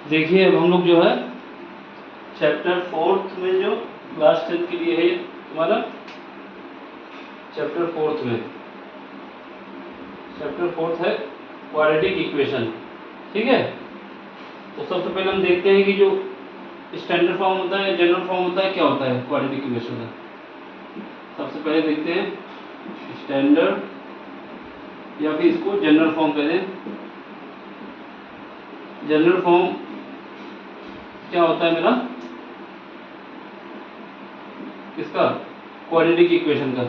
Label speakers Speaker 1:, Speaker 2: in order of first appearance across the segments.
Speaker 1: देखिए अब हम लोग जो है चैप्टर 4 में जो लास्ट टेंथ के लिए है तुम्हारा चैप्टर 4 में चैप्टर 4 है क्वाड्रेटिक इक्वेशन। ठीक है, तो सबसे पहले हम देखते हैं कि जो स्टैंडर्ड फॉर्म होता है, जनरल फॉर्म होता है, क्या होता है क्वाड्रेटिक इक्वेशन का। सबसे पहले देखते हैं स्टैंडर्ड या फिर इसको जनरल फॉर्म कहते हैं। जनरल फॉर्म क्या होता है मेरा, किसका, क्वाड्रेटिक इक्वेशन का।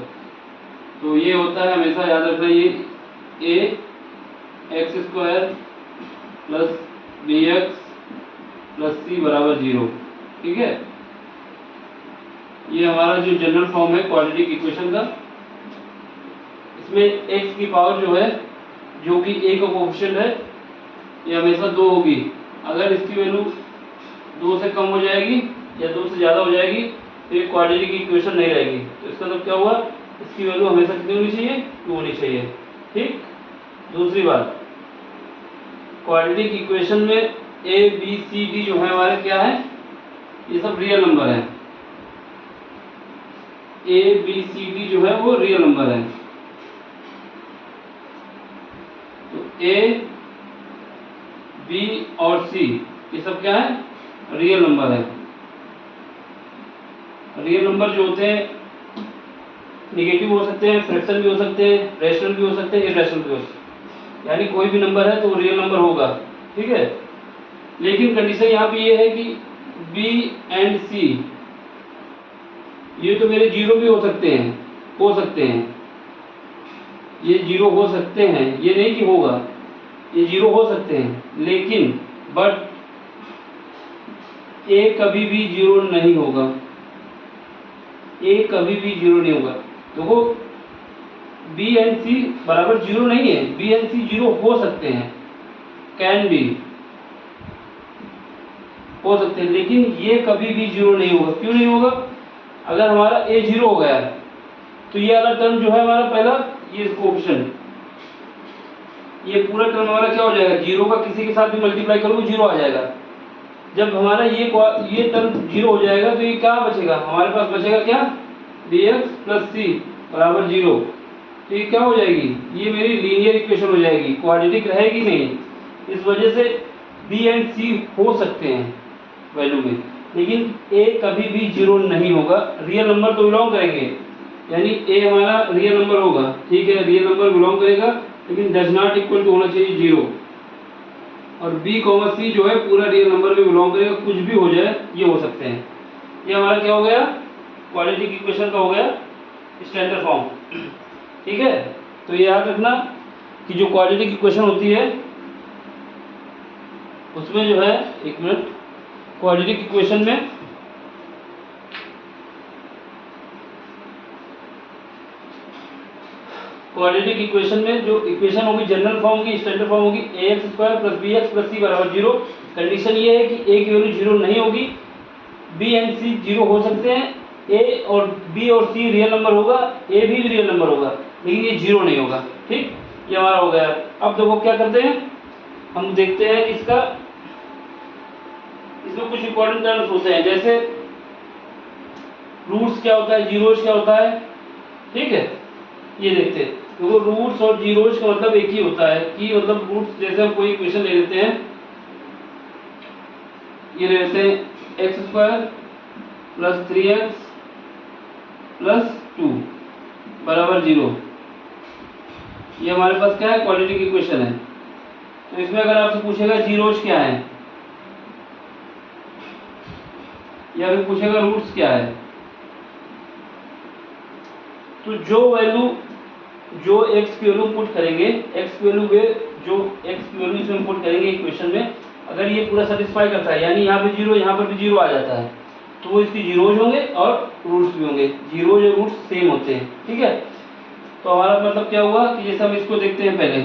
Speaker 1: तो ये होता है, हमेशा याद रखना, ये a x square plus b x plus c बराबर 0। ठीक है, ये हमारा जो जनरल फॉर्म है क्वाड्रेटिक इक्वेशन का। इसमें x की पावर जो है, जो कि a का कोएफिशिएंट है, ये हमेशा 2 होगी। अगर इसकी वैल्यू 2 से कम हो जाएगी या 2 से ज़्यादा हो जाएगी तो ये क्वाड्रेटिक इक्वेशन नहीं रहेगी। तो इसका मतलब क्या हुआ, इसकी वैल्यू हमेशा कितनी होनी चाहिए, 2 होनी चाहिए। ठीक, दूसरी बात, क्वाड्रेटिक इक्वेशन में a b c d जो है हमारे क्या है, ये सब रियल नंबर है। a b c d जो है वो रियल नंबर है। तो a b और c ये सब क्या है, रियल नंबर है। रियल नंबर जो होते हैं निगेटिव हो सकते हैं, फ्रैक्शन भी हो सकते हैं, रैशनल भी हो सकते हैं, इरेशनल भी हो सकते हैं। यानी कोई भी नंबर है तो वो रियल नंबर होगा। ठीक है, लेकिन कंडीशन यहाँ पे ये है कि b एंड c ये तो मेरे 0 भी हो सकते हैं, ये 0 हो सकते हैं, ये नहीं कि होगा, ये 0 हो सकते हैं, लेकिन बट a कभी भी 0 नहीं होगा, a कभी भी 0 नहीं होगा। देखो b एंड c बराबर 0 नहीं है, b एंड c 0 हो सकते हैं, कैन बी हो सकते हैं, लेकिन ये कभी भी 0 नहीं होगा। क्यों नहीं होगा, अगर हमारा a 0 हो गया तो ये वाला टर्म जो है हमारा पहला, ये कोएफिशिएंट, ये पूरा टर्म हमारा क्या हो जाएगा, 0 का किसी के साथ भी मल्टीप्लाई करोगे 0 आ जाएगा। जब हमारा ये टर्म 0 हो जाएगा तो ये क्या बचेगा, हमारे पास बचेगा क्या, bx प्लस सी बराबर 0। तो ये क्या हो जाएगी, ये मेरी लीनियर इक्वेशन हो जाएगी, क्वाड्रेटिक रहेगी नहीं। इस वजह से b एंड c हो सकते हैं वैल्यू में, लेकिन a कभी भी 0 नहीं होगा। रियल नंबर तो बिलोंग करेंगे, यानी a हमारा रियल नंबर होगा। ठीक है, रियल नंबर बिलोंग करेगा, लेकिन डज नॉट इक्वल टू होना चाहिए 0। और b कॉमा c जो है पूरा रियल नंबर में बिलोंग करेगा, कुछ भी हो जाए ये हो सकते हैं। ये हमारा क्या हो गया, क्वाड्रेटिक इक्वेशन का हो गया स्टैंडर्ड फॉर्म। ठीक है, तो ये याद रखना कि जो क्वाड्रेटिक इक्वेशन होती है उसमें जो है, एक मिनट, क्वाड्रेटिक इक्वेशन में क्वाड्रेटिक इक्वेशन में जो इक्वेशन होगी जनरल फॉर्म की, स्टैंडर्ड फॉर्म होगी ax square plus bx plus c बराबर 0। कंडीशन ये है कि a की वैल्यू 0 नहीं होगी, b एंड c 0 हो सकते हैं, a और b और c रियल नंबर होगा, a भी रियल नंबर होगा, लेकिन ये 0 नहीं होगा। ठीक, ये हमारा हो गया। अब देखो क्या करते हैं, हम देखते हैं इसका, इसमें कुछ इंपॉर्टेंट टर्म्स होते हैं, जैसे रूट्स क्या होता है, जीरोस क्या होता है। ठीक है, ये देखते हैं। देखो रूट्स और जीरोस का मतलब एक ही होता है कि मतलब रूट्स, जैसे हम कोई इक्वेशन ले लेते हैं, ये ले लेते हैं x square plus 3x plus 2 बराबर 0। ये हमारे पास क्या है, क्वाड्रेटिक इक्वेशन है। तो इसमें अगर आपसे पूछेगा जीरोस क्या है, या फिर पूछेगा रूट्स क्या है, तो जो वैल्यू, जो x की वैल्यू पुट करेंगे, x की वैल्यू जो x की वैल्यू इसमें पुट करेंगे इक्वेशन में, अगर ये पूरा सेटिस्फाई करता है, यानी यहाँ पे 0 यहाँ पर भी 0 आ जाता है, तो वो इसकी जीरोज होंगे और रूट्स भी होंगे। जीरोज और रूट्स सेम होते हैं। ठीक है, तो हमारा मतलब क्या हुआ कि जैसे हम इसको देखते हैं, पहले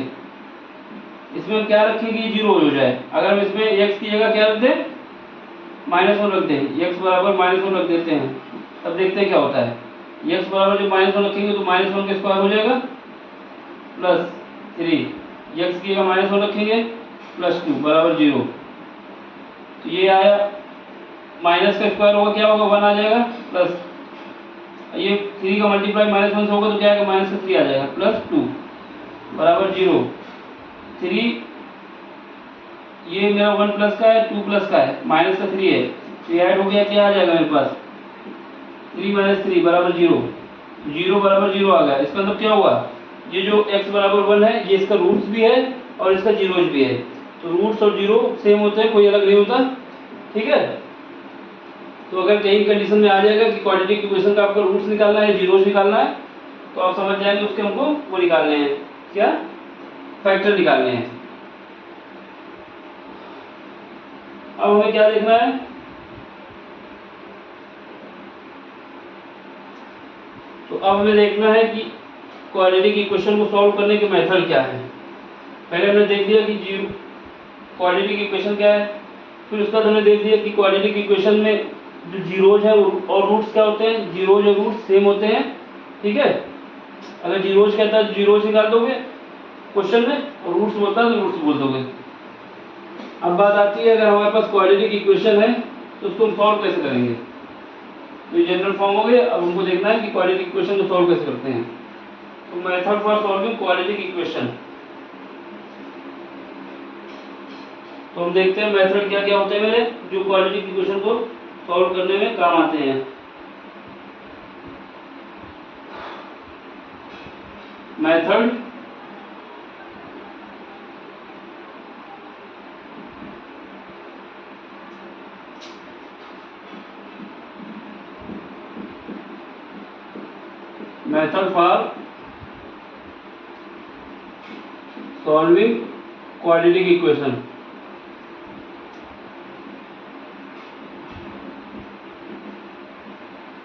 Speaker 1: इसमें हम क्या रखें कि ये 0 हो जाए। अगर हम इसमें x की जगह क्या रख दें, -1 रख दें, x बराबर -1 रख देते हैं, तब देखते हैं क्या होता है। x बराबर जब -1 रखेंगे तो -1 का स्क्वायर हो जाएगा प्लस 3, x की जगह -1 रखेंगे प्लस 2 बराबर 0। तो ये आया, माइनस का स्क्वायर होगा क्या होगा, 1 आ जाएगा, प्लस ये 3 का मल्टीप्लाई -1 से होगा तो क्या आएगा, माइनस का 3 आ जाएगा, प्लस 2 बराबर 0। 3 ये मेरा 1 प्लस का है, 2 प्लस का है, माइनस का 3 है, तो ये ऐड हो गया, क्या आ जाएगा मेरे पास, 3 - 3 बराबर 0। 0 बराबर 0 आ गया। इसका मतलब क्या हुआ, ये जो x बराबर 1 है ये इसका रूट्स भी है और इसका जीरोज भी है, तो रूट्स और जीरो सेम होते हैं, कोई अलग नहीं होता, ठीक है। तो अगर कहीं कंडीशन में आ जाएगा कि क्वाड्रेटिक इक्वेशन का आपको रूट्स निकालना है, जीरोज निकालना है, तो आप समझ जाएंगे उसके हमको वो निकालने हैं, क्या, फैक्टर निकालने हैं। अब हमें क्या देखना है, तो अब हमें देखना है कि क्वाड्रेटिक इक्वेशन को सॉल्व करने के मेथड क्या है। पहले हमने देख लिया कि जीरो क्वाड्रेटिक इक्वेशन क्या है, फिर उसके बाद हमने देख लिया कि क्वाड्रेटिक इक्वेशन में जो जीरोज है और रूट्स क्या होते हैं, जीरोज और रूट्स सेम होते हैं, ठीक है। अगर जीरोज कहता है तो जीरोज निकाल दोगे क्वेश्चन में, और रूट्स बोलता है तो रूट्स बोल दोगे। अब बात आती है, अगर हमारे पास क्वाड्रेटिक इक्वेशन है तो उसको हम सॉल्व कैसे करेंगे। तो ये जनरल फॉर्म हो गया, अब हमको देखना है कि क्वाड्रेटिक इक्वेशन को सॉल्व कैसे करते हैं। तो method for solving quadratic equation, तो हम देखते हैं मेथड क्या क्या होते हैं मेरे, जो क्वाड्रेटिक इक्वेशन को सॉल्व करने में काम आते हैं। Method method for solving quadratic equation.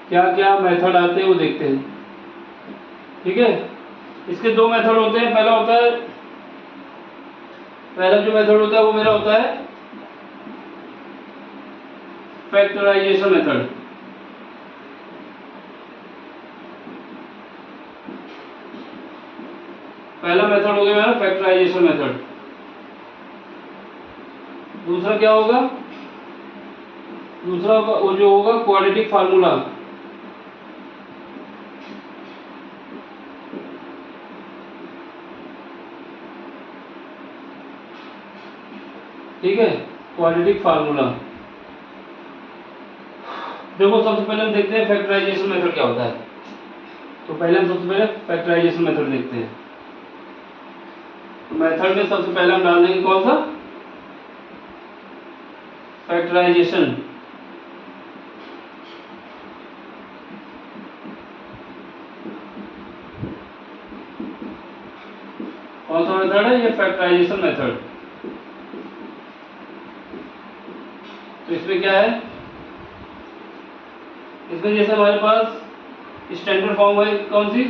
Speaker 1: क्या क्या मेथड आते हैं वो देखते हैं, ठीक है। इसके दो मेथड होते हैं, पहला जो मेथड होता है वो मेरा होता है फैक्टराइजेशन मेथड। पहला मेथड हो गया मेरा फैक्टराइजेशन मेथड। दूसरा क्या होगा, दूसरा वो जो होगा क्वाड्रेटिक फार्मूला। ठीक है, क्वाड्रेटिक फार्मूला। देखो सबसे पहले हम देखते हैं फैक्टराइजेशन मेथड क्या होता है। तो पहले हम सबसे पहले फैक्टराइजेशन मेथड देखते हैं। तो मेथड में सबसे पहले हम डाल देंगे कौन सा, फैक्टराइजेशन। कौन सा मेथड है ये, फैक्टराइजेशन मेथड। तो इसमें क्या है, इसमें जैसे हमारे पास स्टैंडर्ड फॉर्म है, कौन सी,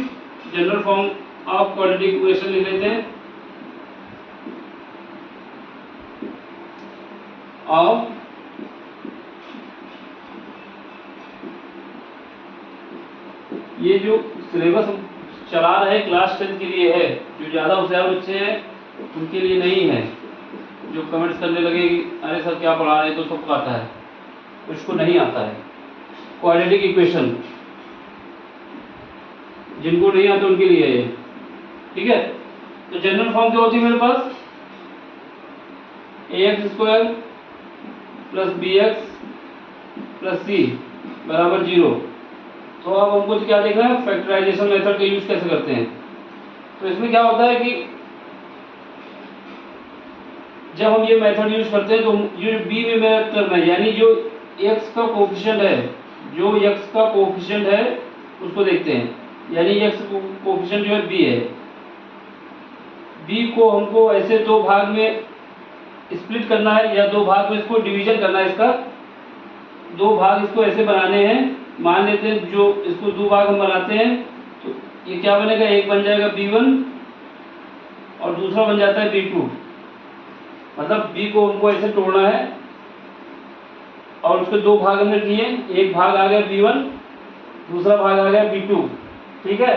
Speaker 1: general form of quadratic equation लिख लेते हैं, ऑफ ये जो सिलेबस चला रहे क्लास 10 के लिए है, जो ज़्यादा होशियार बच्चे हैं उनके लिए नहीं है, जो कमेंट्स करने लगे कि अरे सर क्या पढ़ा रहे, तो सबको आता है, उसको नहीं आता है क्वाड्रेटिक इक्वेशन, जिनको नहीं आता उनके लिए है, ठीक है। तो जनरल फॉर्म क्या होती है मेरे पास, ax² + bx + c बराबर 0। तो अब हमको क्या देखना है, फैक्टराइजेशन मेथड का यूज कैसे करते हैं। तो इसमें क्या होता है कि जब हम ये मेथड यूज करते हैं तो जो b में मेरा टर्म है, यानी जो x का कोफिशिएंट है, जो x का कोफिशिएंट है उसको देखते हैं, यानी x कोफिशिएंट जो है b है, b को हमको ऐसे दो भाग में स्प्लिट करना है, या दो भाग में इसको डिवीजन करना है। इसका दो भाग इसको ऐसे बनाने हैं, मान लेते हैं जो इसको दो भाग हम बनाते हैं तो ये क्या बनेगा, एक बन जाएगा b1 और दूसरा बन जाता है b2। मतलब b को हमको ऐसे तोड़ना है और उसके दो भाग हमने किए, एक भाग आ गया b1, दूसरा भाग आ गया b2, ठीक है।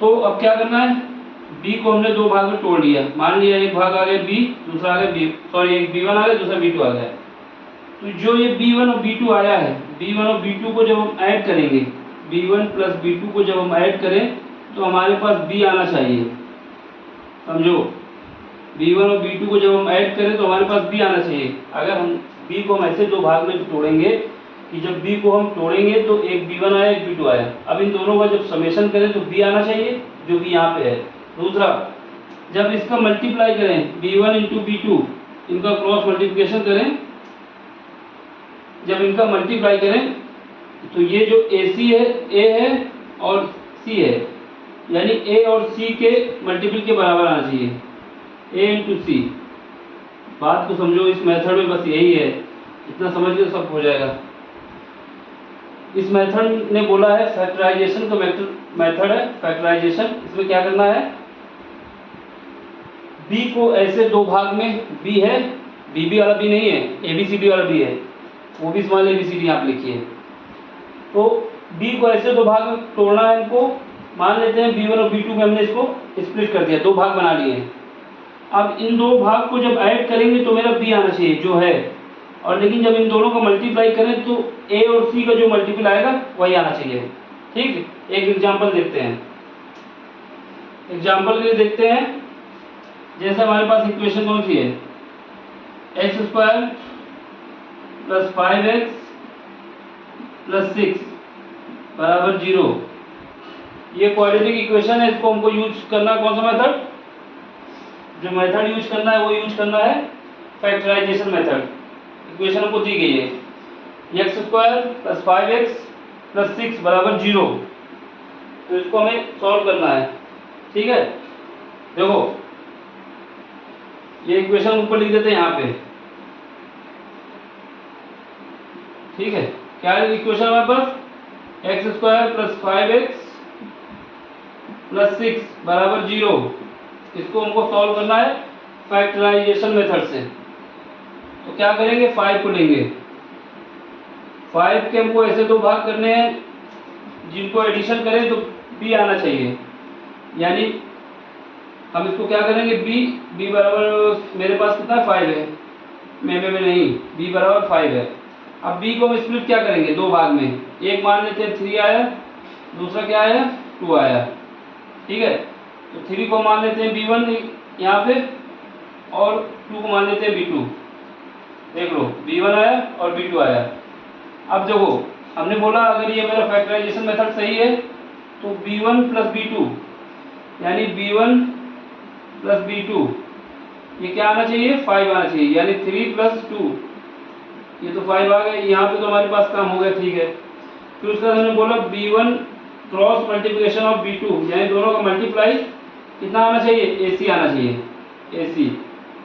Speaker 1: तो अब क्या करना है, बी को हमने दो भाग में तोड़ लिया, मान लिया एक भाग आ गया बी, दूसरा आ गया बी, सॉरी एक b1 आ गया, दूसरा b2 आ गया। तो जो ये b1 और b2 आया है, b1 और b2 को जब हम ऐड करेंगे, b1 प्लस b2 को जब हम ऐड करें तो हमारे पास b आना चाहिए, समझो। b1 और b2 को जब हम ऐड करें तो हमारे पास b आना चाहिए। अगर हम b को हम ऐसे दो भाग में तोड़ेंगे कि जब b को हम तोड़ेंगे तो एक b1 आया, एक b2 आया। अब इन दोनों का जब समेशन करें तो b आना चाहिए, जो कि यहाँ पे है। दूसरा, जब इसका मल्टीप्लाई करें b1 इंटू b2, इनका क्रॉस मल्टीप्लिकेशन करें, जब इनका मल्टीप्लाई करें तो ये जो AC है, A है और C है, यानी A और C के मल्टीपल के बराबर आना चाहिए, A इंटू सी। बात को समझो, इस मेथड में बस यही है, इतना समझ लो सब हो जाएगा। इस मेथड ने बोला है फैक्टराइजेशन का मेथड है फैक्टराइजेशन। इसमें क्या करना है, b को ऐसे दो भाग में, b है, bb वाला b नहीं है, abcd वाला b है, वो भी स्मॉल abcd यहाँ पे लिखिए। तो b को ऐसे दो भाग में तोड़ना है इनको, मान लेते हैं b1 और b2 में हमने इसको स्प्लिट कर दिया, दो भाग बना लिए हैं। अब इन दो भाग को जब ऐड करेंगे तो मेरा b आना चाहिए जो है, और लेकिन जब इन दोनों का मल्टीप्लाई करें तो a और c का जो मल्टीपल आएगा वही आना चाहिए। ठीक, एक एग्जांपल देखते हैं। एग्जांपल के लिए देखते हैं, जैसे हमारे पास इक्वेशन कौन सी है, x² प्लस 5x प्लस 6 बराबर 0। ये क्वाड्रेटिक इक्वेशन है, इसको हमको यूज करना है कौन सा मेथड, जो मेथड यूज करना है वो यूज करना है फैक्टराइजेशन मेथड। इक्वेशन हमको दी गई है x² प्लस 5x प्लस 6 बराबर 0, तो इसको हमें सॉल्व करना है। ठीक है, देखो ये इक्वेशन ऊपर लिख देते हैं यहाँ पे। ठीक है, क्या है इक्वेशन हमारे पास, x² प्लस 5x प्लस 6 बराबर 0। इसको हमको सॉल्व करना है फैक्टराइजेशन मेथड से। तो क्या करेंगे, 5 को लेंगे, 5 के हमको ऐसे दो भाग करने हैं जिनको एडिशन करें तो b आना चाहिए, यानी हम इसको क्या करेंगे, b बराबर, मेरे पास कितना 5 है, में नहीं, b बराबर 5 है। अब b को हम स्प्लिट क्या करेंगे, दो भाग में, एक मान लेते हैं 3 आया, दूसरा क्या आया 2 आया। ठीक है, तो 3 को मान लेते हैं b1 यहाँ पे, और 2 को मान लेते हैं b2। देख लो b1 आया और b2 आया। अब देखो हमने बोला अगर ये मेरा फैक्टराइजेशन मेथड सही है तो b1 प्लस b2 यानी b1 प्लस b2 ये क्या आना चाहिए, 5 आना चाहिए, यानी 3 प्लस 2, ये तो 5 आ गए। यहाँ पे तो हमारे पास काम हो गया। ठीक है, फिर उसके बाद हमने बोला b1 cross multiplication of b2, यानी दोनों का मल्टीप्लाई कितना आना चाहिए, AC आना चाहिए, AC।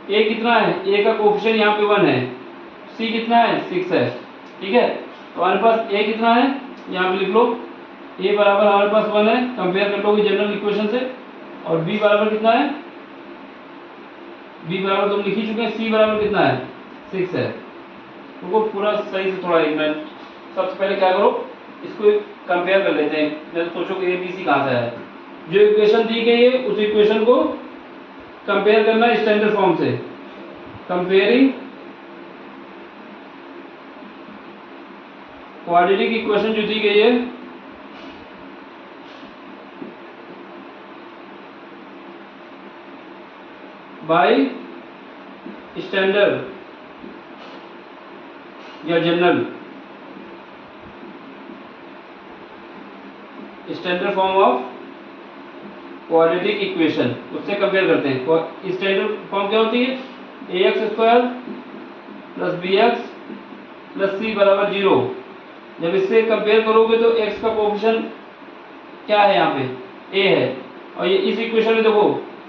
Speaker 1: a कितना है, a का कोएफिशिएंट यहाँ पे 1 है, c कितना है 6 है। ठीक है, तो हमारे पास a कितना है, यहाँ पे लिख लो, a बराबर हमारे पास 1 है, कंपेयर कर लोगे जनरल इक्वेशन से, और b बराबर कितना है, b बराबर तुम लिख ही चुके हैं, c बराबर कितना है 6 है। तो वो पूरा सही से थोड़ा एक मिनट, सबसे पहले क्या करो, इसको कंपेयर कर लेते हैं, जब सोचो कि ABC कहाँ से है। जो इक्वेशन दी गई है उस इक्वेशन को कंपेयर करना है स्टैंडर्ड फॉर्म से, कंपेयरिंग क्वाड्रेटिक इक्वेशन जो दी गई है बाय स्टैंडर्ड या general standard form of quadratic equation, उससे कंपेयर करते हैं। स्टैंडर्ड फॉर्म क्या होती है, ax² plus bx plus c बराबर 0। जब इससे कंपेयर करोगे तो x का कोएफिशिएंट क्या है, यहाँ पे a है, और ये इस इक्वेशन में देखो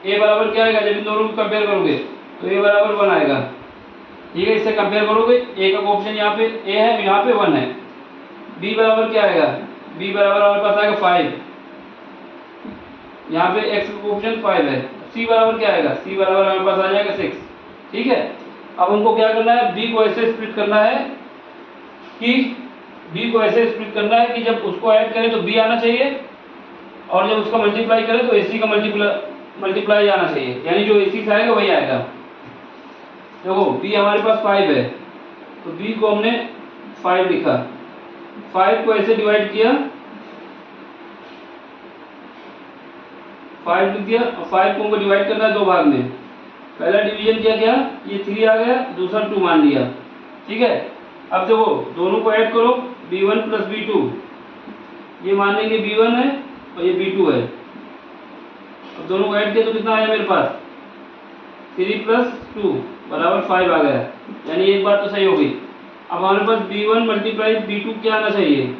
Speaker 1: a बराबर क्या आएगा, जब इन दोनों को कंपेयर करोगे तो a बराबर 1 आएगा। ठीक है, इससे कंपेयर करोगे a का कोएफिशिएंट यहाँ पे a है, यहाँ पे 1 है। b बराबर क्या आएगा, b बराबर हमारे पास आएगा 5, यहाँ पे x का कोएफिशिएंट 5 है। c बराबर क्या आएगा, c बराबर हमारे पास आ जाएगा 6। ठीक है, अब हमको क्या करना है, b को ऐसे स्प्लिट करना है कि जब उसको ऐड करें तो b आना चाहिए, और जब उसका मल्टीप्लाई करें तो AC का मल्टीपल मल्टीप्लाई आना चाहिए, यानी जो AC से आएगा वही आएगा। देखो b हमारे पास 5 है, तो b को हमने 5 लिखा, 5 को ऐसे डिवाइड किया, 5 लिख दिया। और 5 को हमको डिवाइड करना है दो भाग में। पहला डिवीजन किया क्या, ये 3 आ गया, दूसरा 2 मान लिया, ठीक है। अब देखो दोनों को ऐड करो, b1 प्लस b2, ये मान लेंगे b1 है और ये b2 है। अब दोनों को ऐड किया तो कितना आया मेरे पास, 3 प्लस 2 बराबर 5 आ गया, यानी एक बात तो सही हो गई। अब हमारे पास b1 मल्टीप्लाई b2 क्या आना चाहिए,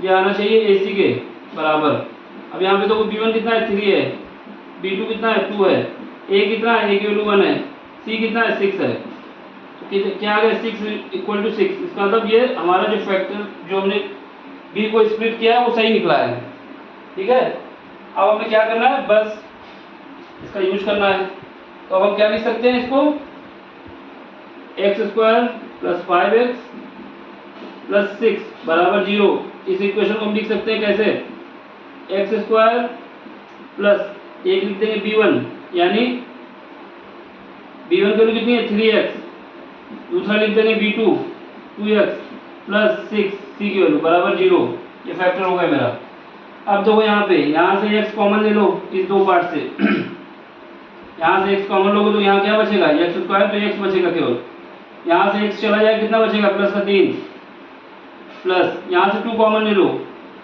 Speaker 1: ये आना चाहिए AC के बराबर। अब यहाँ पे तो b1 कितना है, 3 है, b2 कितना है, 2 है, a कितना है, a की वैल्यू 1 है, c कितना है, 6 है। तो क्या आ गया, 6 इक्वल टू 6। इसका मतलब ये हमारा जो फैक्टर जो हमने b को स्प्लिट किया है वो सही निकला है, ठीक है। अब हमें क्या करना है, बस इसका यूज करना है। तो अब हम क्या लिख सकते हैं इसको, x² प्लस 5x प्लस 6 बराबर 0। इस इक्वेशन को हम लिख सकते हैं कैसे, x² प्लस एक लिख देंगे b1, यानी b1 की वैल्यू कितनी है, 3x, दूसरा लिख देंगे b2 2x प्लस 6 c की वैल्यू बराबर 0। ये फैक्टर हो गया मेरा। अब देखो यहाँ से x कॉमन ले लो इस दो पार्ट से यहाँ से x कॉमन लोगे तो यहाँ क्या बचेगा, x² तो x बचेगा केवल, यहाँ से x चला जाए कितना बचेगा, प्लस का 3, प्लस यहाँ से 2 कॉमन ले लो,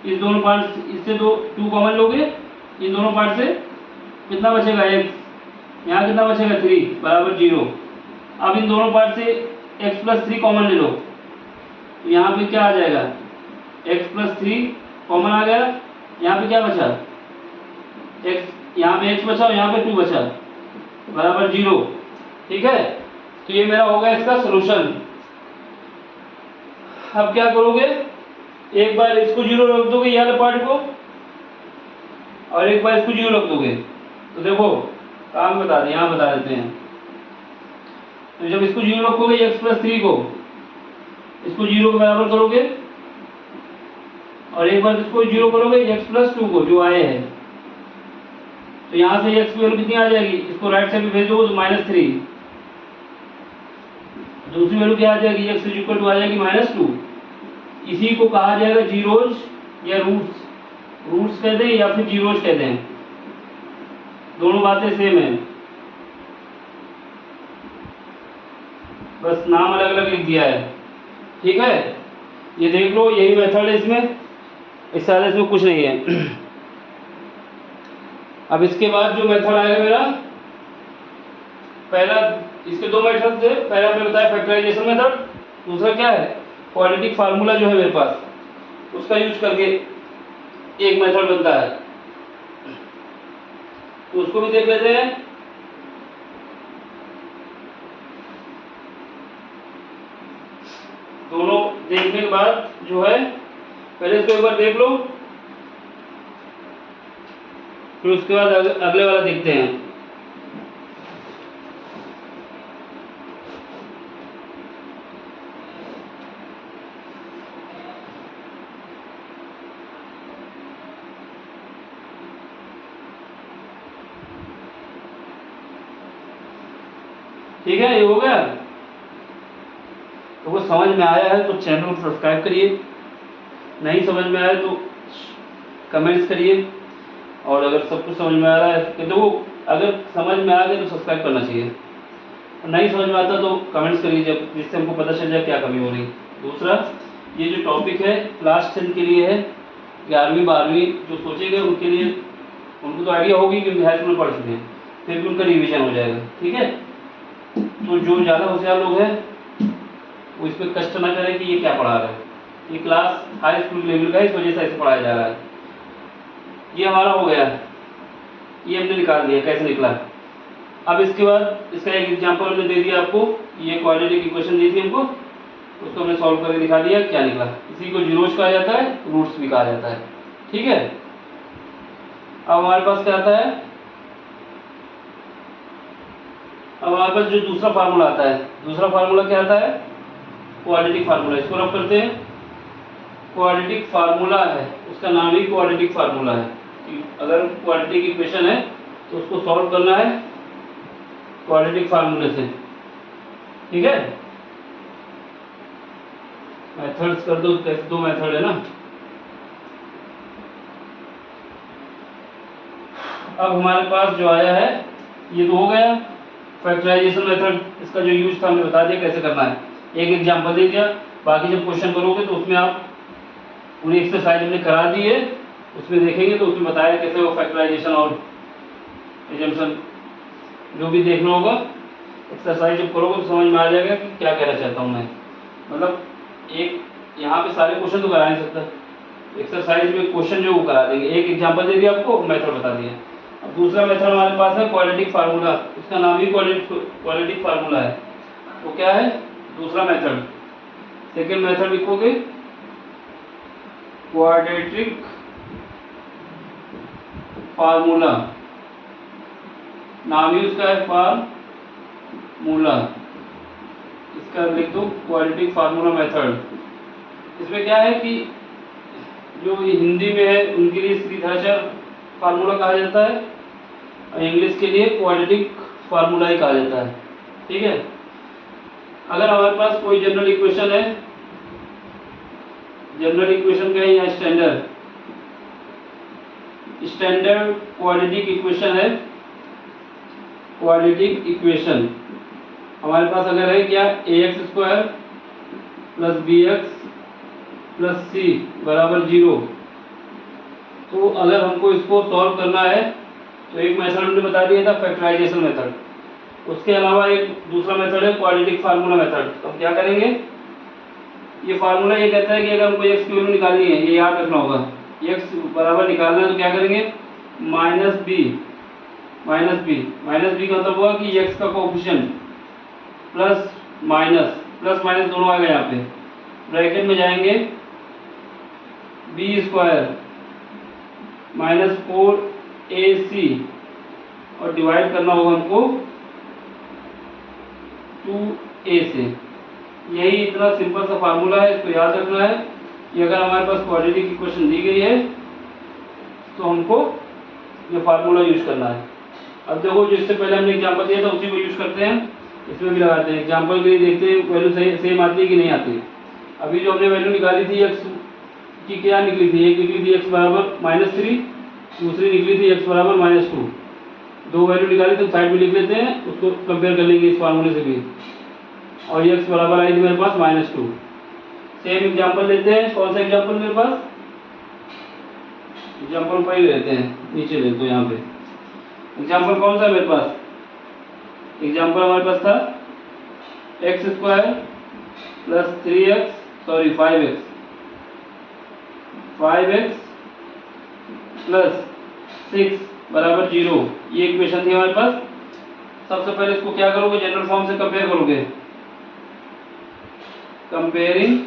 Speaker 1: इस दोनों पार्ट इससे 2 कॉमन लोगे, इन दोनों पार्ट से कितना बचेगा, x, यहाँ कितना बचेगा 3 बराबर 0। अब इन दोनों पार्ट से x प्लस 3 कॉमन ले लो, तो यहाँ पे क्या आ जाएगा, x प्लस 3 कॉमन आ गया, यहाँ पे क्या बचा, x, यहाँ पे x बचा और यहाँ पे 2 बचा बराबर 0, ठीक है। तो ये मेरा हो गया इसका सोल्यूशन। अब क्या करोगे, एक बार इसको 0 रख दोगे ये वाले पार्ट को, और एक बार इसको 0 रख दोगे, तो देखो काम बता दें, यहाँ बता देते हैं। तो जब इसको 0 रखोगे x प्लस 3 को, इसको 0 के बराबर करोगे, और एक बार इसको 0 करोगे x प्लस 2 को जो आए हैं, तो यहाँ से x की वैल्यू कितनी आ जाएगी, इसको राइट साइड में भेज दोगे तो -3, दूसरी वैल्यू क्या आ जाएगी, x इक्वल टू आ जाएगी -2। इसी को कहा जाएगा जीरोज या रूट्स कहते हैं या फिर जीरोज कहते हैं, दोनों बातें सेम है, बस नाम अलग अलग लिख दिया है, ठीक है। ये देख लो यही मेथड है इसमें, इस सारे इसमें कुछ नहीं है। अब इसके बाद जो मेथड आएगा मेरा, पहला इसके दो मेथड थे, पहला मैंने बताया फैक्टराइजेशन मेथड, दूसरा क्या है, क्वाड्रेटिक फार्मूला जो है मेरे पास उसका यूज करके एक मेथड बनता है, तो उसको भी देख लेते हैं। दोनों देखने के बाद जो है, पहले इसको एक बार देख लो, फिर उसके बाद अगले वाला देखते हैं। ठीक है, ये हो गया। तो वो समझ में आया है तो चैनल को सब्सक्राइब करिए, नहीं समझ में आया तो कमेंट्स करिए, और अगर सब कुछ समझ में आ रहा है तो देखो, अगर समझ में आ गया तो सब्सक्राइब करना चाहिए, नहीं समझ में आता तो कमेंट्स करिए, जब जिससे हमको पता चल जाए क्या कमी हो रही। दूसरा, ये जो टॉपिक है क्लास 10 के लिए है, 11वीं 12वीं जो सोचेंगे उनके लिए, उनको तो आइडिया होगी क्योंकि हाई स्कूल में पढ़ चुके हैं, फिर भी उनका रिविजन हो जाएगा, ठीक है। तो जो ज़्यादा होशियार लोग हैं वो इस पर कष्ट ना करें कि ये क्या पढ़ा रहा है, ये क्लास हाई स्कूल लेवल का है, इस वजह से ऐसे पढ़ाया जा रहा है। ये हमारा हो गया, ये हमने निकाल दिया कैसे निकला। अब इसके बाद इसका एक एग्जांपल हमने दे दिया आपको, ये क्वाड्रेटिक इक्वेशन दी थी हमको, उसको हमने सॉल्व करके दिखा दिया क्या निकला। इसी को जीरोज कहा जाता है, रूट्स भी कहा जाता है, ठीक है। अब हमारे पास क्या आता है, अब हमारे पास जो दूसरा फार्मूला आता है, दूसरा फार्मूला क्या आता है, क्वाड्रेटिक फार्मूला। इसको रब करते हैं, क्वाड्रेटिक फार्मूला है, उसका नाम ही क्वाड्रेटिक फार्मूला है। कि अगर क्वाड्रेटिक इक्वेशन है तो उसको सॉल्व करना है क्वाड्रेटिक फार्मूले से, ठीक है। मेथड्स कर दो, कैसे दो मेथड है ना। अब हमारे पास जो आया है ये तो हो गया फैक्टराइजेशन मेथड, इसका जो यूज था हमने बता दिया कैसे करना है, एक एग्जांपल दे दिया। बाकी जब क्वेश्चन करोगे तो उसमें आप पूरी एक्सरसाइज हमने करा दी है, उसमें देखेंगे तो उसमें बताया कैसे वो फैक्टराइजेशन और एजम्पशन जो भी देखना होगा। एक्सरसाइज जब करोगे तो समझ में आ जाएगा कि क्या कहना चाहता हूँ मैं। मतलब एक यहाँ पे सारे क्वेश्चन तो करा नहीं सकता, एक्सरसाइज में क्वेश्चन जो वो करा देंगे। एक एग्जांपल दे दिया आपको, मेथड बता दिया। अब दूसरा मेथड हमारे पास है क्वाड्रेटिक फार्मूला, उसका नाम ही क्वाड्रेटिक फार्मूला है। तो क्या है दूसरा मेथड, सेकेंड मेथड लिखोगे क्वाड्रेटिक फार्मूला, नाम ही उसका है फार्मूला, इसका लिख दो क्वाड्रेटिक फार्मूला मेथड। इसमें क्या है कि जो हिंदी में है उनके लिए श्रीधराचार्य फार्मूला कहा जाता है और इंग्लिश के लिए क्वाड्रेटिक फार्मूला ही कहा जाता है, ठीक है। अगर हमारे पास कोई जनरल इक्वेशन है, जनरल इक्वेशन का या स्टैंडर्ड क्वाड्रेटिक इक्वेशन है, क्वाड्रेटिक इक्वेशन हमारे पास अगर है क्या ax² plus bx plus c बराबर 0, तो अगर हमको इसको सॉल्व करना है तो एक मेथड हमने बता दिया था फैक्टराइजेशन मेथड, उसके अलावा एक दूसरा मेथड है क्वाड्रेटिक फार्मूला मेथड। तो हम क्या करेंगे, ये फार्मूला ये कहता है कि अगर हमको x की वैल्यू निकालनी है, ये याद रखना होगा, x बराबर निकालना है तो क्या करेंगे माइनस बी का मतलब हुआ कि x का कोएफिशिएंट प्लस माइनस दोनों आ गए यहाँ पे, ब्रैकेट में जाएंगे b² माइनस 4ac और डिवाइड करना होगा हमको 2a से। यही इतना सिंपल सा फार्मूला है, इसको याद रखना है कि अगर हमारे पास क्वाड्रेटिक इक्वेशन दी गई है तो हमको ये फार्मूला यूज करना है। अब देखो जिससे पहले हमने एग्जांपल दिया था उसी को यूज करते हैं, इसमें भी लगाते हैं। एग्जांपल के लिए देखते हैं वैल्यू सही सेम आती है कि नहीं आती। अभी जो हमने वैल्यू निकाली थी x की क्या निकली थी, एक निकली थी x बराबर -3, दूसरी निकली थी x बराबर -2। दो वैल्यू निकाली तो साइड में लिख लेते हैं, उसको कंपेयर कर लेंगे इस फार्मूले से भी। और ये x बराबर आई थी मेरे पास -2। सेम एग्जांपल लेते हैं, कौन सा एग्जांपल मेरे पास, एग्जांपल पहले लेते हैं, नीचे ले दो यहाँ पे। एग्जांपल कौन सा है मेरे पास, एग्जांपल हमारे पास था x² प्लस 5x प्लस 6 बराबर 0, ये इक्वेशन थी हमारे पास। सबसे पहले इसको क्या करोगे, जनरल फॉर्म से कंपेयर करोगे, कंपेयरिंग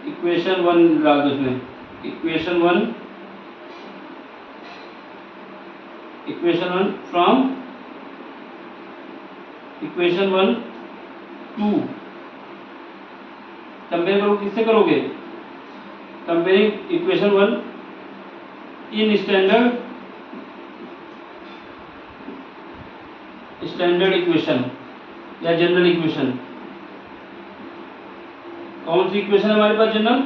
Speaker 1: इक्वेशन 1 डाल दो इसमें, इक्वेशन 1 फ्रॉम इक्वेशन 1 2। कंपेयर करो, किससे करोगे, comparing equation 1 in standard equation या जनरल इक्वेशन। कौन सी इक्वेशन है हमारे पास general,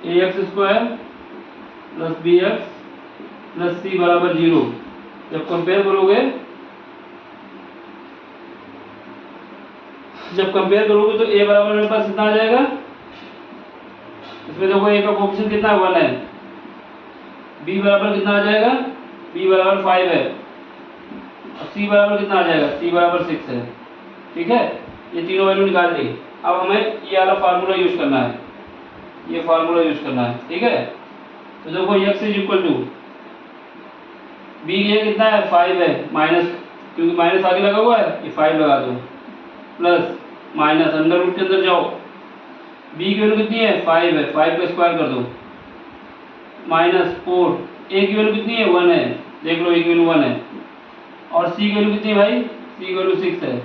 Speaker 1: ax² plus bx plus c बराबर 0। जब कंपेयर करोगे तो a बराबर मेरे पास कितना आ जाएगा, इसमें देखो a का कोएफिशिएंट कितना है 1 है, b बराबर कितना आ जाएगा, b बराबर 5 है, और c बराबर कितना आ जाएगा, c बराबर 6 है, ठीक है। ये तीनों वैल्यू निकाल ली। अब हमें ये वाला फार्मूला यूज करना है, ये फार्मूला यूज करना है, ठीक है। तो देखो x is equal to b ये कितना है 5 है, माइनस क्योंकि माइनस आगे लगा हुआ है ये 5 लगा दो, प्लस माइनस अंडर रूट के अंदर जाओ, b की वैल्यू कितनी है 5 है, 5 का स्क्वायर कर दो, माइनस 4, a की वैल्यू कितनी है 1 है, देख लो a की वैल्यू 1 है, और c की वैल्यू कितनी है भाई, c की वैल्यू 6 है,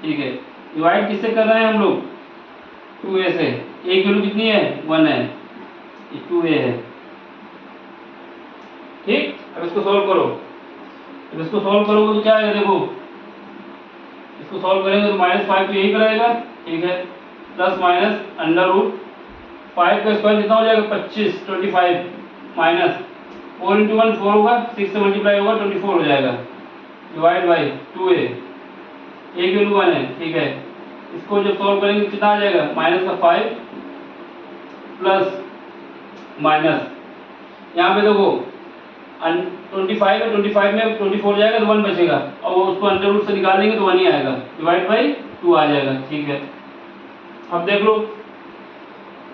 Speaker 1: ठीक है। डिवाइड किससे कर रहे हैं हम लोग, 2a से, a की वैल्यू कितनी है 1 है, 2a है, ठीक, अब इसको सॉल्व करो। अब इसको सॉल्व करोगे तो क्या आएगा, देखो इसको सॉल्व करेंगे तो -5 तो यही पर आएगा, ठीक है, प्लस माइनस अंडर रूट 5 का स्क्वायर कितना हो जाएगा 25, 25 माइनस 4 इंटू 1 4 होगा, 6 से मल्टीप्लाई होगा 24 हो जाएगा, डिवाइड बाई 2a, a की वैल्यू 1 है, ठीक है। इसको जब सॉल्व करेंगे कितना आ जाएगा, माइनस का 5 प्लस माइनस, यहाँ पे देखो 25 है, 25 में 24 जाएगा तो 1 बचेगा, और वो उसको अंडर रूट से निकाल देंगे तो 1 ही आएगा, डिवाइड बाई 2 आ जाएगा, ठीक है। अब देख लो,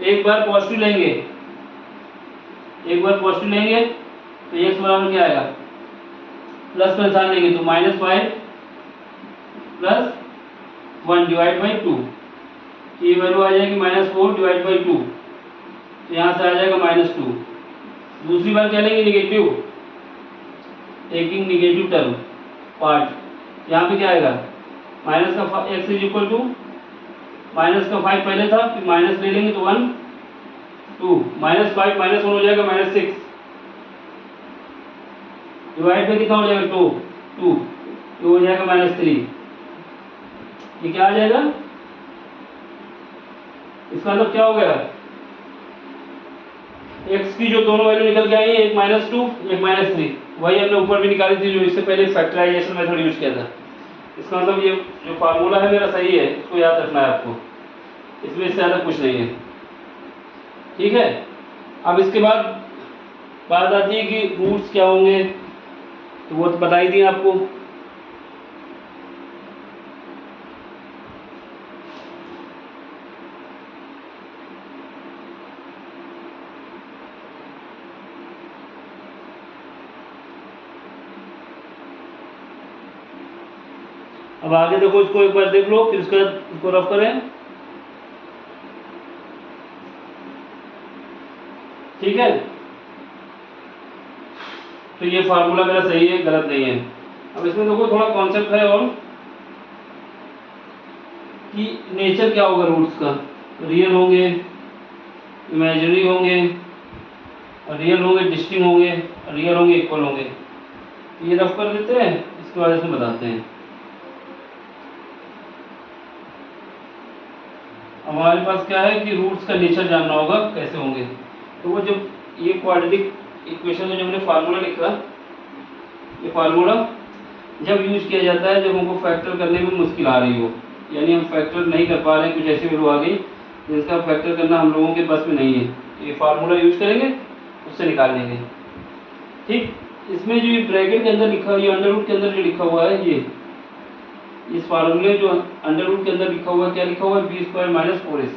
Speaker 1: एक बार पॉजिटिव लेंगे, एक बार पॉजिटिव लेंगे तो x बराबर क्या आएगा, प्लस का निशान लेंगे तो -5 प्लस 1 डिवाइड बाई 2, ये वैल्यू आ जाएगी -4 डिवाइड बाई 2, तो यहाँ से आ जाएगा -2। दूसरी बार क्या लेंगे, negative, taking negative term part, यहाँ पे क्या आएगा, माइनस का x is equal to minus का 5 पहले था, फिर माइनस ले लेंगे तो 1 2, -5 -1 हो जाएगा -6, डिवाइड में कितना हो जाएगा 2 2, ये हो जाएगा -3, ये क्या आ जाएगा, इसका मतलब क्या हो गया, x की जो दोनों वैल्यू निकल के आई है, एक -2 एक -3, वही हमने ऊपर भी निकाली थी जो इससे पहले फैक्टराइजेशन मेथड यूज किया था। इसका मतलब ये जो फार्मूला है मेरा सही है, इसको याद रखना है आपको, इसमें इससे ज़्यादा कुछ नहीं है, ठीक है। अब इसके बाद बात आती है कि रूट्स क्या होंगे, तो वो तो बता ही दिए आपको। अब आगे देखो, इसको एक बार देख लो, फिर उसके बाद इसको रफ करें, ठीक है। तो ये फार्मूला मेरा सही है, गलत नहीं है। अब इसमें देखो थोड़ा कॉन्सेप्ट है और कि नेचर क्या होगा रूट्स का, रियल होंगे, इमेजिनरी होंगे, रियल होंगे डिस्टिंक्ट होंगे, रियल होंगे इक्वल होंगे। ये रफ कर देते हैं, इसके बाद इसमें बताते हैं। हमारे पास क्या है कि रूट्स का नेचर जानना होगा कैसे होंगे। तो वो जब ये क्वाड्रेटिक इक्वेशन में जो हमने फार्मूला लिखा, ये फार्मूला जब यूज किया जाता है जब हमको फैक्टर करने में मुश्किल आ रही हो, यानी हम फैक्टर नहीं कर पा रहे हैं, कुछ ऐसी वैल्यू आ गई जिसका फैक्टर करना हम लोगों के बस में नहीं है, ये फार्मूला यूज करेंगे, उससे निकाल लेंगे, ठीक। इसमें जो ये ब्रैकेट के अंदर लिखा, ये अंडर रूट के अंदर जो लिखा हुआ है, ये इस फार्मूले जो अंडर रूट के अंदर लिखा हुआ है, क्या लिखा हुआ है, b² - 4ac।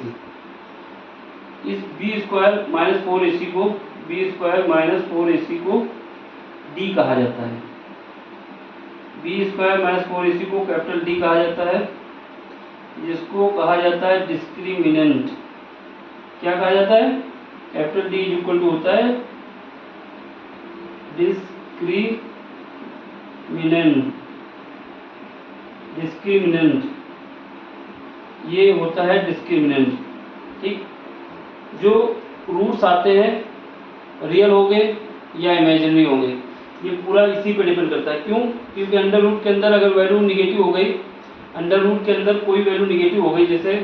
Speaker 1: इस b² - 4ac को b² - 4ac को d कहा जाता है, b² - 4ac को कैपिटल D कहा जाता है, जिसको कहा जाता है डिस्क्रिमिनेंट। क्या कहा जाता है, कैपिटल D इक्वल टू होता है डिस्क्रिमिनेंट, ये होता है डिस्क्रिमिनेंट, ठीक। जो रूट्स आते हैं रियल होंगे या इमेजिनरी होंगे, ये पूरा इसी पे डिपेंड करता है। क्यों, क्योंकि अंडर रूट के अंदर अगर वैल्यू निगेटिव हो गई, अंडर रूट के अंदर कोई वैल्यू निगेटिव हो गई, जैसे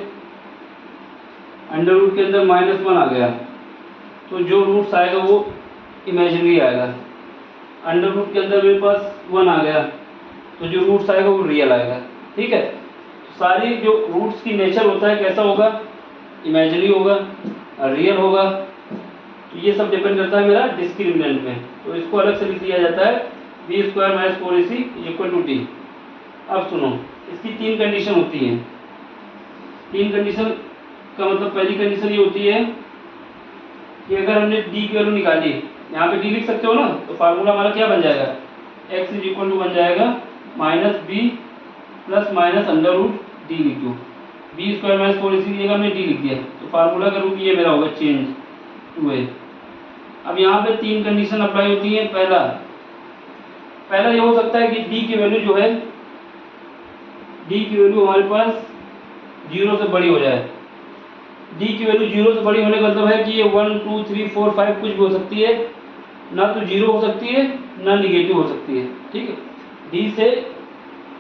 Speaker 1: अंडर रूट के अंदर -1 आ गया, तो जो रूट्स आएगा वो इमेजिनरी आएगा। अंडर रूट के अंदर मेरे पास 1 आ गया, तो जो रूट्स आएगा वो रियल आएगा, ठीक है। सारी जो रूट्स की नेचर होता है कैसा होगा, इमेजिनरी होगा, रियल होगा, तो ये सब डिपेंड करता है मेरा डिस्क्रिमिनेंट में। तो इसको अलग से लिख दिया जाता है b² - 4ac = d। अब सुनो, इसकी 3 कंडीशन होती हैं। 3 कंडीशन का मतलब पहली कंडीशन ये होती है कि अगर हमने d की वैल्यू निकाली, यहाँ पे d लिख सकते हो ना, तो फार्मूला हमारा क्या बन जाएगा, x = बन जाएगा -b ± अंडर रूट d लिख दो, b² - 4ac की जगह हमने d लिख दिया, तो फार्मूला का रूप ये मेरा होगा चेंज 2a। अब यहाँ पे 3 कंडीशन अप्लाई होती है। पहला ये हो सकता है कि d की वैल्यू जो है, d की वैल्यू हमारे पास 0 से बड़ी हो जाए। d की वैल्यू 0 से बड़ी होने का मतलब है कि ये 1 2 3 4 5 कुछ भी हो सकती है, ना तो जीरो हो सकती है ना निगेटिव हो सकती है, ठीक है।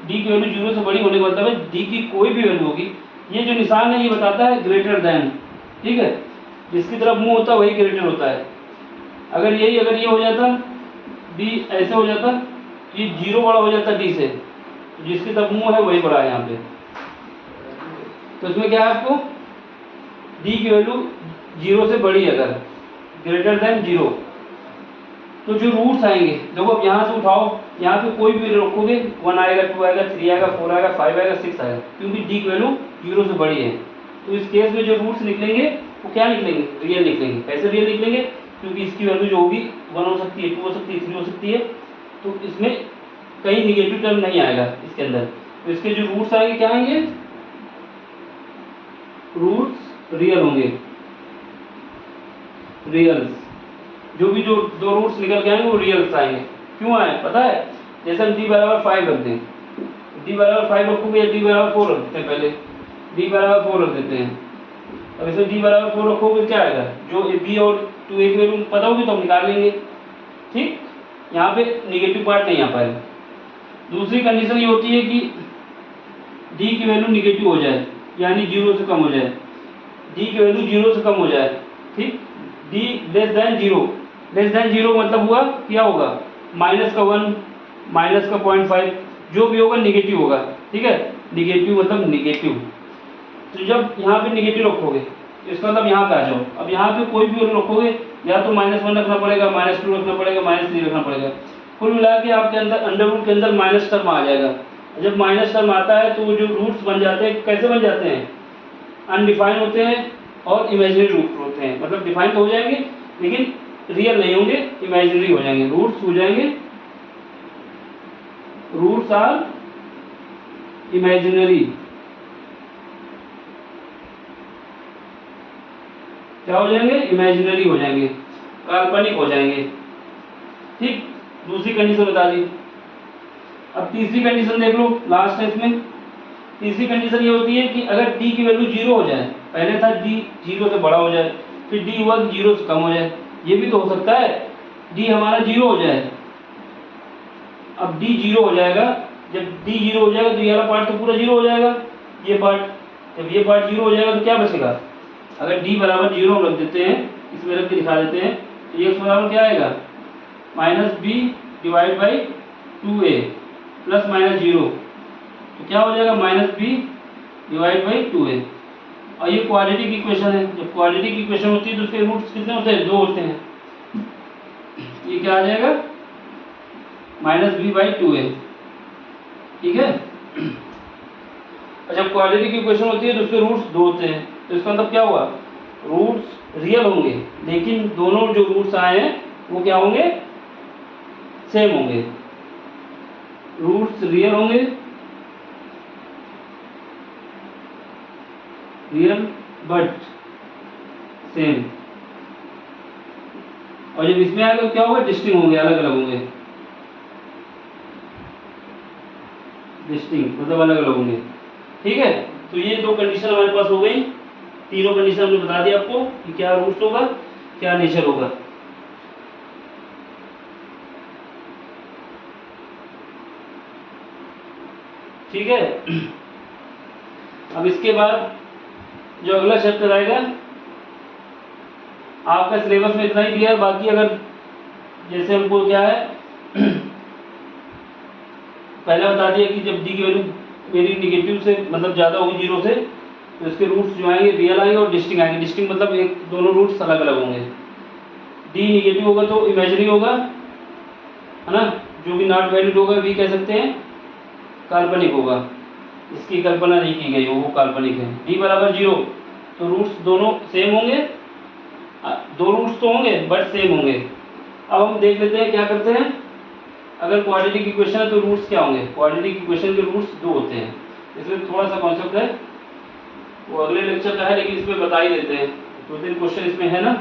Speaker 1: डी की वैल्यू जीरो से बड़ी होने का मतलब है डी की कोई भी वैल्यू होगी, ये जो निशान है ये बताता है ग्रेटर देन, ठीक है। जिसकी तरफ मुंह होता है वही ग्रेटर होता है। अगर ये हो जाता, डी ऐसे हो जाता, ये जीरो बड़ा हो जाता डी से, जिसकी तरफ मुंह है वही बड़ा है यहाँ पे। तो इसमें क्या है आपको, डी की वैल्यू जीरो से बड़ी अगर ग्रेटर देन जीरो, तो जो रूट्स आएंगे देखो, अब यहाँ से उठाओ, यहाँ पे कोई भी रखोगे 1 आएगा, 2 आएगा, 3 आएगा, 4 आएगा, 5 आएगा, 6 आएगा, क्योंकि डी की वैल्यू जीरो से बड़ी है। तो इस केस में जो रूट्स निकलेंगे वो क्या निकलेंगे, रियल निकलेंगे। कैसे रियल निकलेंगे, क्योंकि इसकी वैल्यू जो होगी 1 हो सकती है, 2 हो सकती है, 3 हो सकती है, तो इसमें कहीं निगेटिव टर्म नहीं आएगा इसके अंदर। तो इसके जो रूट्स आएंगे क्या आएंगे, रूट्स रियल होंगे, रियल्स। जो भी जो दो रूट्स निकल के आएंगे वो रियल्स आएंगे। क्यों आए पता है, जैसे हम डी बराबर 5 रख दें, डी बराबर 5 रखोगे या डी बराबर 4 रख देते हैं, पहले डी बराबर 4 रख देते हैं। अब इसमें डी बराबर 4 रखोगे क्या आएगा, जो बी और 2a की वैल्यू पता होगी तो हम निकाल लेंगे, ठीक। यहाँ पे निगेटिव पार्ट नहीं आ पाएगा। दूसरी कंडीशन ये होती है कि डी की वैल्यू निगेटिव हो जाए, यानी जीरो से कम हो जाए, डी की वैल्यू जीरो से कम हो जाए, ठीक। D less than zero, less than zero मतलब हुआ क्या होगा, माइनस का 1, माइनस का 0.5, जो भी होगा निगेटिव होगा, ठीक है। निगेटिव मतलब निगेटिव। तो जब यहाँ पे निगेटिव रखोगे इसका मतलब यहाँ पे आ जाओ, अब यहाँ पे कोई भी वैल्यू रखोगे या तो -1 रखना पड़ेगा, -2 रखना पड़ेगा, -3 रखना पड़ेगा। कुल मिला के आपके अंदर अंडर रूट के अंदर माइनस टर्म आ जाएगा। जब माइनस टर्म आता है तो जो रूट्स बन जाते हैं कैसे बन जाते हैं, अनडिफाइन होते हैं और इमेजिनरी रूट होते हैं। मतलब डिफाइन तो हो जाएंगे लेकिन रियल नहीं होंगे, इमेजिनरी हो जाएंगे, रूट्स हो जाएंगे, रूट्स आर इमेजिनरी। क्या हो जाएंगे, इमेजिनरी हो जाएंगे, काल्पनिक हो जाएंगे, ठीक। दूसरी कंडीशन बता दी। अब तीसरी कंडीशन देख लो, लास्ट है इसमें। तीसरी कंडीशन ये होती है कि अगर डी की वैल्यू जीरो हो जाए, पहले था डी जीरो से बड़ा हो जाए, फिर डी हुआ जीरो से कम हो जाए, ये भी तो हो सकता है, डी हमारा जीरो हो जाए। अब डी जीरो हो जाएगा, जब डी जीरो हो जाएगा तो ये वाला पार्ट तो पूरा जीरो हो जाएगा, ये पार्ट, जब ये पार्ट जीरो हो जाएगा तो क्या बचेगा, अगर डी बराबर जीरो रख देते हैं, इसमें रख के दिखा देते हैं, तो ये बराबर क्या आएगा, -b divide by 2a plus minus zero, तो क्या हो जाएगा -b डिवाइड बाई 2a। और ये क्वाड्रेटिक इक्वेशन है, जब क्वाड्रेटिक इक्वेशन होती है तो उसके रूट्स कितने होते हैं, 2 होते हैं। ये क्या आ जाएगा, -b बाई 2a, ठीक है। और जब क्वाड्रेटिक इक्वेशन होती है तो उसके रूट्स 2 होते हैं, तो इसका मतलब क्या हुआ, रूट्स रियल होंगे, लेकिन दोनों जो रूट्स आए हैं वो क्या होंगे, सेम होंगे। रूट्स रियल होंगे, रियल बट सेम। और जब इसमें आएगा तो क्या होगा, डिस्टिंक्ट होंगे, अलग अलग होंगे, डिस्टिंक्ट मतलब अलग अलग होंगे, ठीक है। तो ये दो कंडीशन हमारे पास हो गई, तीनों कंडीशन हमने बता दिया आपको कि क्या रूट्स होगा, क्या नेचर होगा। ठीक है। अब इसके बाद जो अगला चैप्टर आएगा, आपका सिलेबस में इतना ही दिया है, बाकी अगर जैसे हमको क्या है पहले बता दिया कि जब डी की वैल्यू मेरी निगेटिव से मतलब ज़्यादा होगी जीरो से, तो इसके रूट्स जो आएंगे रियल आएंगे और डिस्टिंक्ट आएंगे। डिस्टिंक्ट मतलब एक दोनों रूट्स अलग अलग होंगे। डी निगेटिव होगा तो इमेजिनरी होगा, है ना, जो भी नॉट वैलिड होगा भी कह सकते हैं काल्पनिक होगा, इसकी कल्पना नहीं की गई वो काल्पनिक है। डी बराबर जीरो तो रूट्स दोनों सेम होंगे, दो रूट्स तो होंगे बट सेम होंगे। अब हम देख लेते हैं क्या करते हैं, अगर क्वाड्रेटिक इक्वेशन है तो रूट्स क्या होंगे, क्वाड्रेटिक इक्वेशन के रूट्स 2 होते हैं। इसमें थोड़ा सा कॉन्सेप्ट है वो अगले लेक्चर का है, लेकिन इसमें बता ही देते हैं, 2-3 क्वेश्चन इसमें है ना,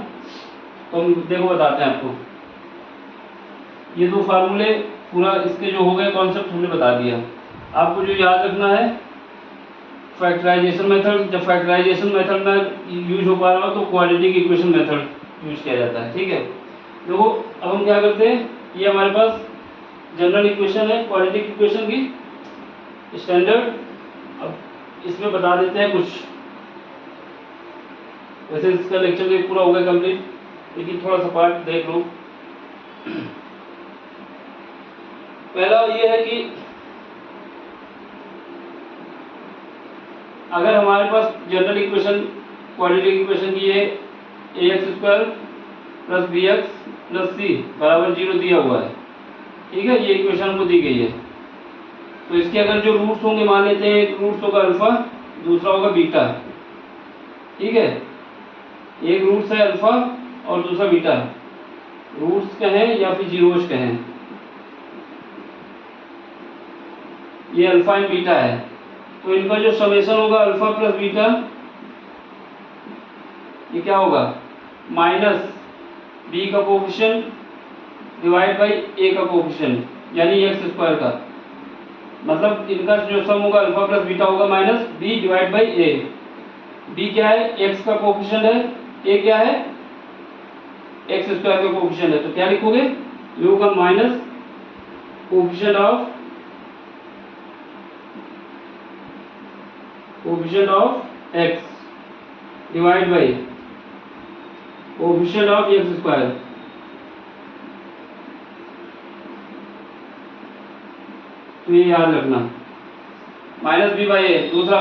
Speaker 1: तो हम देखो बताते हैं आपको। ये दो फार्मूले पूरा इसके जो हो गए कॉन्सेप्ट हमने बता दिया। आपको जो याद रखना है फैक्टराइजेशन मेथड, जब फैक्टराइजेशन मेथड में यूज हो पा रहा हो तो क्वाड्रेटिक इक्वेशन मेथड यूज किया जाता है, ठीक है। देखो अब हम क्या करते हैं, ये हमारे पास जनरल इक्वेशन है क्वाड्रेटिक इक्वेशन की स्टैंडर्ड। अब इसमें बता देते हैं कुछ, वैसे इसका लेक्चर तो पूरा हो गया कंप्लीट, लेकिन थोड़ा सा पार्ट देख लो। पहला ये है कि अगर हमारे पास जनरल इक्वेशन क्वाड्रेटिक इक्वेशन की ये ax² + bx + c बराबर 0 दिया हुआ है, ठीक है, ये इक्वेशन हमको दी गई है। तो इसके अगर जो रूट्स होंगे मान लेते हैं, एक रूट्स होगा अल्फा, दूसरा होगा बीटा, ठीक है, एक रूट्स है अल्फा और दूसरा बीटा, रूट्स कहें या फिर जीरोस कहें, ये अल्फा एंड बीटा है। तो इनका जो समेशन होगा अल्फा + बीटा, ये क्या होगा, माइनस बी का कोफिशिएंट डिवाइड बाई ए का कोफिशिएंट, यानी x² का, मतलब इनका जो सम होगा अल्फा + बीटा होगा minus B divide by A. B क्या है, x का कोफिशिएंट है, ए क्या है, x² का कोफिशिएंट है। तो क्या लिखोगे, ये होगा minus coefficient of x divide by coefficient of x²। तो ये याद रखना, माइनस बी बाई ए। दूसरा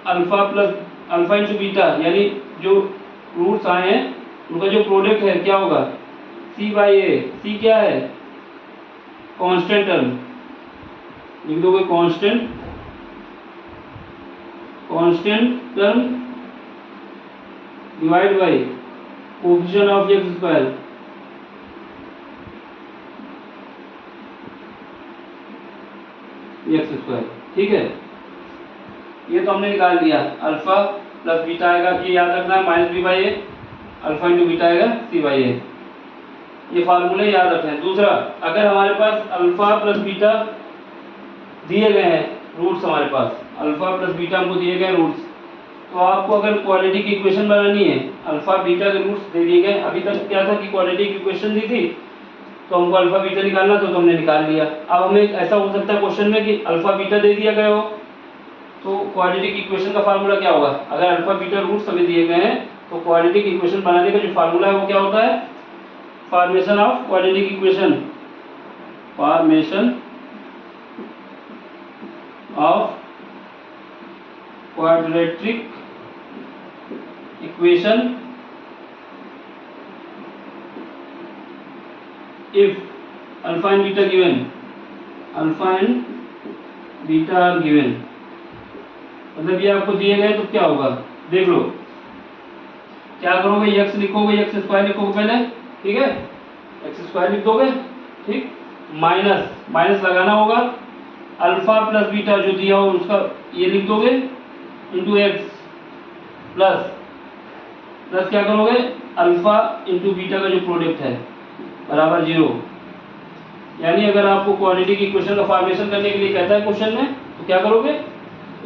Speaker 1: अल्फा इंटू बीटा, यानी जो रूट्स आए हैं उनका जो प्रोडक्ट है क्या होगा, सी बाई ए। सी क्या है, कांस्टेंट टर्म, लिख दोगे constant term divide by coefficient of x²। x², ठीक है, ये तो हमने निकाल दिया। अल्फा + बीटा आएगा, ये याद रखना है, minus B by A, alpha into beta आएगा सी बाई ए, ये फार्मूले याद रखना है। दूसरा, अगर हमारे पास अल्फा + बीटा दिए गए हैं रूट्स, हमारे पास अल्फा + बीटा हमको दिए गए रूट्स, तो आपको अगर क्वाड्रेटिक इक्वेशन बनानी है, अल्फा बीटा के रूट्स दे दिए गए। अभी तक क्या था कि क्वाड्रेटिक इक्वेशन दी थी तो हमको अल्फा बीटा निकालना, तो हमने निकाल लिया। अब हमें ऐसा हो सकता है क्वेश्चन में कि अल्फा बीटा दे दिया गया हो, तो क्वाड्रेटिक इक्वेशन का फार्मूला क्या होगा, अगर अल्फा बीटा रूट्स हमें दिए गए हैं तो क्वाड्रेटिक इक्वेशन बनाने का जो फार्मूला है वो क्या होता है, formation of quadratic equation, formation of quadratic equation if alpha and beta given, alpha and beta are given, मतलब ये आपको दिए गए तो क्या होगा देख लो, क्या करोगे, x लिखोगे, x² लिखोगे पहले, ठीक है, x² लिख दोगे, ठीक, माइनस लगाना होगा, अल्फा + बीटा जो दिया हो उसका ये लिख दोगे, इंटू x प्लस क्या करोगे, अल्फा इंटू बीटा का जो प्रोडक्ट है बराबर 0। यानी अगर आपको क्वाड्रेटिक इक्वेशन का फॉर्मेशन करने के लिए कहता है क्वेश्चन में, तो क्या करोगे,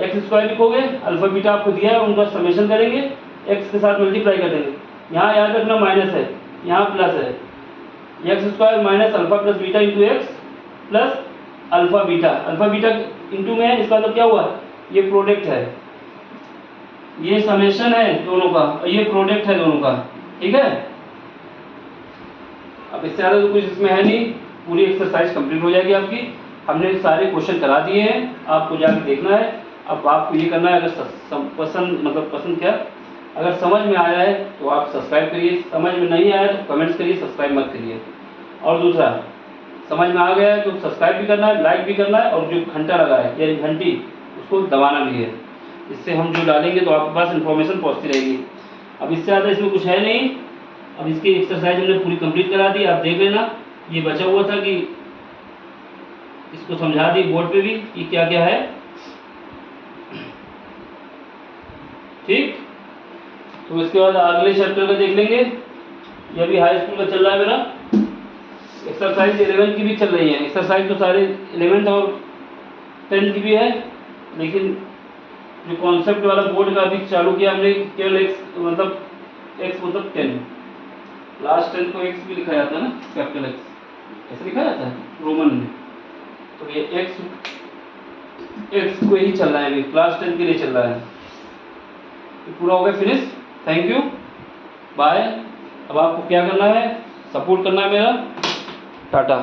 Speaker 1: x² लिखोगे, अल्फा बीटा आपको दिया है उनका समेशन करेंगे, x के साथ मल्टीप्लाई कर देंगे। यहाँ याद रखना माइनस है, यहाँ प्लस है, x² minus alpha + beta into x plus alpha beta into में है, इसका मतलब क्या हुआ, ये प्रोडक्ट है, ये समेशन है दोनों का, ये प्रोडक्ट है दोनों का, ठीक है। अब इससे ज़्यादा तो कुछ इसमें है नहीं, पूरी एक्सरसाइज कंप्लीट हो जाएगी आपकी। हमने सारे क्वेश्चन करा दिए हैं, आपको जाकर देखना है। अब आपको ये करना है, अगर पसंद क्या, अगर समझ में आया है तो आप सब्सक्राइब करिए, समझ में नहीं आया तो कमेंट्स करिए, सब्सक्राइब मत करिए। और दूसरा, समझ में आ गया है तो सब्सक्राइब भी करना है, लाइक भी करना है, और जो घंटा लगा है यानी घंटी उसको दबाना भी है, इससे हम जो डालेंगे तो आपके पास इन्फॉर्मेशन पहुँचती रहेगी। अब इससे ज़्यादा इसमें कुछ है नहीं। अब इसकी एक्सरसाइज हमने पूरी कंप्लीट करा दी, आप देख लेना। ये बचा हुआ था कि इसको समझा दी बोर्ड पे भी कि क्या क्या है, ठीक। तो इसके बाद अगले चैप्टर का देख लेंगे। ये भी हाई स्कूल का चल रहा है मेरा, एक्सरसाइज 11 की भी चल रही है। एक्सरसाइज तो सारे 11th और 10th की भी है, लेकिन जो कॉन्सेप्ट वाला बोर्ड का अभी चालू किया हमने, केवल x मतलब 10, लास्ट टेन को एक्स भी लिखा जाता है ना, कैपिटल एक्स ऐसे लिखा जाता है रोमन में। तो ये एक्स को ही चल रहा है अभी, क्लास 10 के लिए चल रहा है। तो पूरा हो गया, फिनिश। Thank you, bye. अब आपको क्या करना है, सपोर्ट करना है मेरा। टाटा।